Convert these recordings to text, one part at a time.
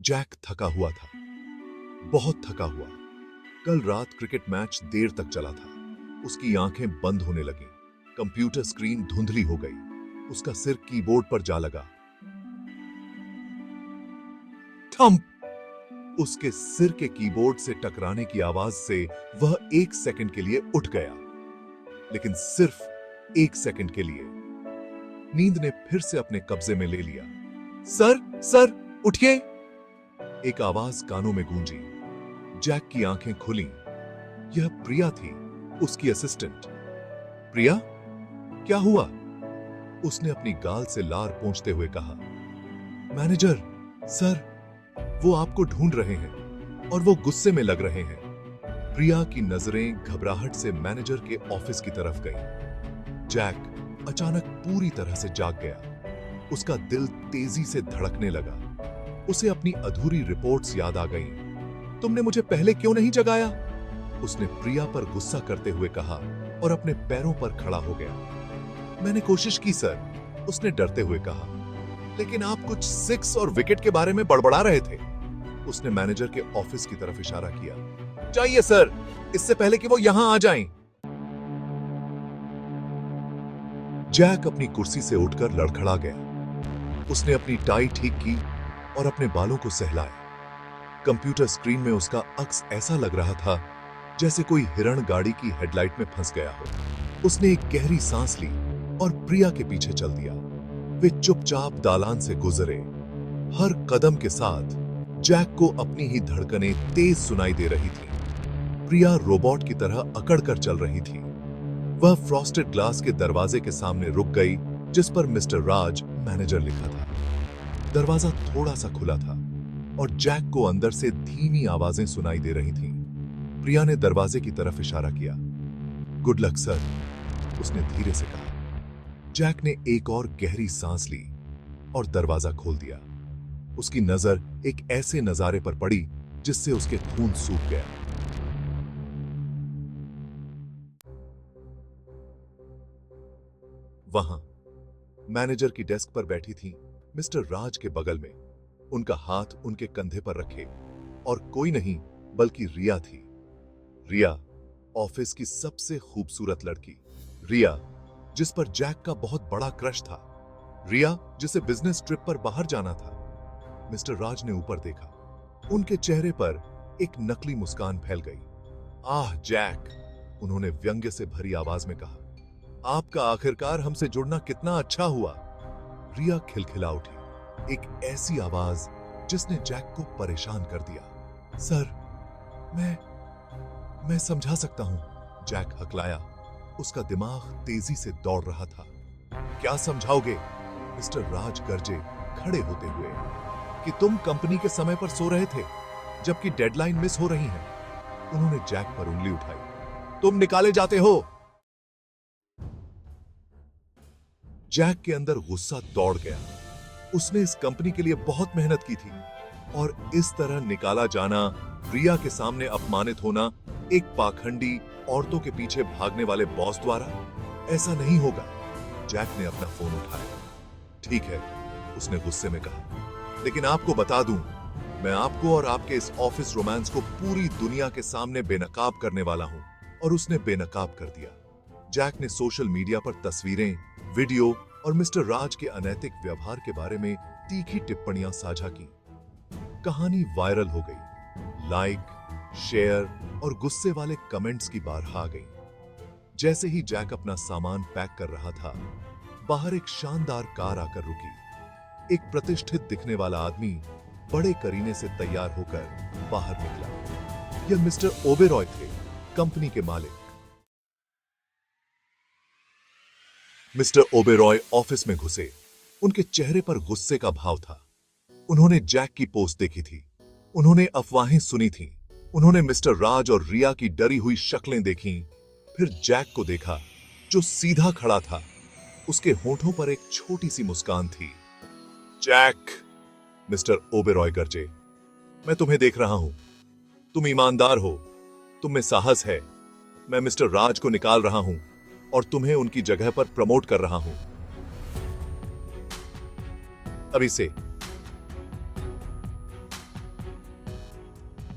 Jack थका हुआ था, बहुत थका हुआ। कल रात क्रिकेट मैच देर तक चला था। उसकी आंखें बंद होने लगीं। कंप्यूटर स्क्रीन धुंधली हो गई। उसका सिर कीबोर्ड पर जा लगा। थंप! उसके सिर के कीबोर्ड से टकराने की आवाज से वह 1 सेकंड के लिए उठ गया, लेकिन सिर्फ 1 सेकंड के लिए। नींद ने फिर से अपने कब्जे में ले लिया। सर, सर, उठिए! एक आवाज कानों में गूंजी। जैक की आंखें खुली। यह प्रिया थी, उसकी असिस्टेंट। प्रिया, क्या हुआ? उसने अपनी गाल से लार पोंछते हुए कहा। मैनेजर, सर, वो आपको ढूंढ रहे हैं और वो गुस्से में लग रहे हैं। प्रिया की नजरें घबराहट से मैनेजर के ऑफिस की तरफ गईं। जैक अचानक पूरी तरह से जाग गया। उसका दिल तेजी से धड़कने लगा। उसे अपनी अधूरी रिपोर्ट्स याद आ गईं। तुमने मुझे पहले क्यों नहीं जगाया? उसने प्रिया पर गुस्सा करते हुए कहा और अपने पैरों पर खड़ा हो गया। मैंने कोशिश की सर, उसने डरते हुए कहा, लेकिन आप कुछ सिक्स और विकेट के बारे में बड़बड़ा रहे थे। उसने मैनेजर के ऑफिस की तरफ इशारा किया। जाइए सर, इससे पहले कि वो यहां आ जाएं। जैक अपनी कुर्सी से उठकर लड़खड़ा गया। उसने अपनी टाई ठीक की और अपने बालों को सहलाया। कंप्यूटर स्क्रीन में उसका अक्स ऐसा लग रहा था जैसे कोई हिरण गाड़ी की हेडलाइट में फंस गया हो। उसने एक गहरी सांस ली और प्रिया के पीछे चल दिया। वे चुपचाप दालान से गुजरे। हर कदम के साथ जैक को अपनी ही धड़कनें तेज सुनाई दे रही थी। प्रिया रोबोट की तरह अकड़ कर चल रही थी। वह फ्रॉस्टेड ग्लास के दरवाजे के सामने रुक गई, जिस पर मिस्टर राज मैनेजर लिखा था। दरवाजा थोड़ा सा खुला था और जैक को अंदर से धीमी आवाजें सुनाई दे रही थीं। प्रिया ने दरवाजे की तरफ इशारा किया। गुड लक सर, उसने धीरे से कहा। जैक ने एक और गहरी सांस ली और दरवाजा खोल दिया। उसकी नजर एक ऐसे नजारे पर पड़ी जिससे उसके खून सूख गया। वहां मैनेजर की डेस्क पर बैठी थी मिस्टर राज के बगल में, उनका हाथ उनके कंधे पर रखे, और कोई नहीं बल्कि रिया थी। रिया, ऑफिस की सबसे खूबसूरत लड़की। रिया, जिस पर जैक का बहुत बड़ा क्रश था। रिया, जिसे बिजनेस ट्रिप पर बाहर जाना था। मिस्टर राज ने ऊपर देखा। उनके चेहरे पर एक नकली मुस्कान फैल गई। आह जैक, उन्होंने व्यंग्य से भरी आवाज में कहा, आपका आखिरकार हमसे जुड़ना कितना अच्छा हुआ। रिया खिलखिला उठी, एक ऐसी आवाज जिसने जैक को परेशान कर दिया। सर, मैं समझा सकता हूं, जैक हकलाया। उसका दिमाग तेजी से दौड़ रहा था। क्या समझाओगे? मिस्टर राज गरजे, खड़े होते हुए, कि तुम कंपनी के समय पर सो रहे थे जबकि डेडलाइन मिस हो रही है। उन्होंने जैक पर उंगली उठाई। तुम निकाले जाते हो। जैक के अंदर गुस्सा दौड़ गया। उसने इस कंपनी के लिए बहुत मेहनत की थी और इस तरह निकाला जाना, रिया के सामने अपमानित होना, एक पाखंडी, औरतों के पीछे भागने वाले बॉस द्वारा, ऐसा नहीं होगा। जैक ने अपना फोन उठाया। ठीक है, उसने गुस्से में कहा, लेकिन आपको बता दूं, मैं आपको और आपके इस ऑफिस रोमांस को पूरी दुनिया के सामने बेनकाब करने वाला हूं। और उसने बेनकाब कर दिया। जैक ने सोशल मीडिया पर तस्वीरें, वीडियो और मिस्टर राज के अनैतिक व्यवहार के बारे में तीखी टिप्पणियां साझा की। कहानी वायरल हो गई। लाइक, शेयर और गुस्से वाले कमेंट्स की बारहा आ गई। जैसे ही जैक अपना सामान पैक कर रहा था, बाहर एक शानदार कार आकर रुकी। एक प्रतिष्ठित दिखने वाला आदमी बड़े करीने से तैयार होकर बाहर निकला। यह मिस्टर ओबेरॉय थे, कंपनी के मालिक। मिस्टर ओबेरॉय ऑफिस में घुसे। उनके चेहरे पर गुस्से का भाव था। उन्होंने जैक की पोस्ट देखी थी। उन्होंने अफवाहें सुनी थीं। उन्होंने मिस्टर राज और रिया की डरी हुई शक्लें देखीं। फिर जैक को देखा, जो सीधा खड़ा था। उसके होठों पर एक छोटी सी मुस्कान थी। जैक, मिस्टर ओबेरॉय गरजे, मैं तुम्हें देख रहा हूं। तुम ईमानदार हो, तुम में साहस है। मैं मिस्टर राज को निकाल रहा हूं और तुम्हें उनकी जगह पर प्रमोट कर रहा हूं। अभी से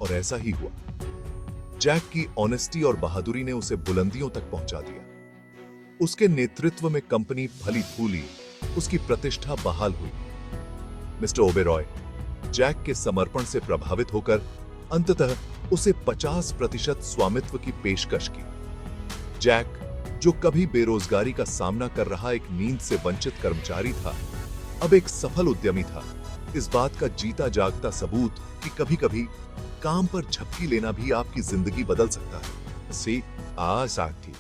और ऐसा ही हुआ। जैक की ऑनेस्टी और बहादुरी ने उसे बुलंदियों तक पहुंचा दिया। उसके नेतृत्व में कंपनी फली फूली, उसकी प्रतिष्ठा बहाल हुई। मिस्टर ओबेरॉय जैक के समर्पण से प्रभावित होकर अंततः उसे 50% स्वामित्व की पेशकश की। जैक, जो कभी बेरोजगारी का सामना कर रहा एक नींद से वंचित कर्मचारी था, अब एक सफल उद्यमी था। इस बात का जीता जागता सबूत कि कभी-कभी काम पर झपकी लेना भी आपकी जिंदगी बदल सकता है। सी साथी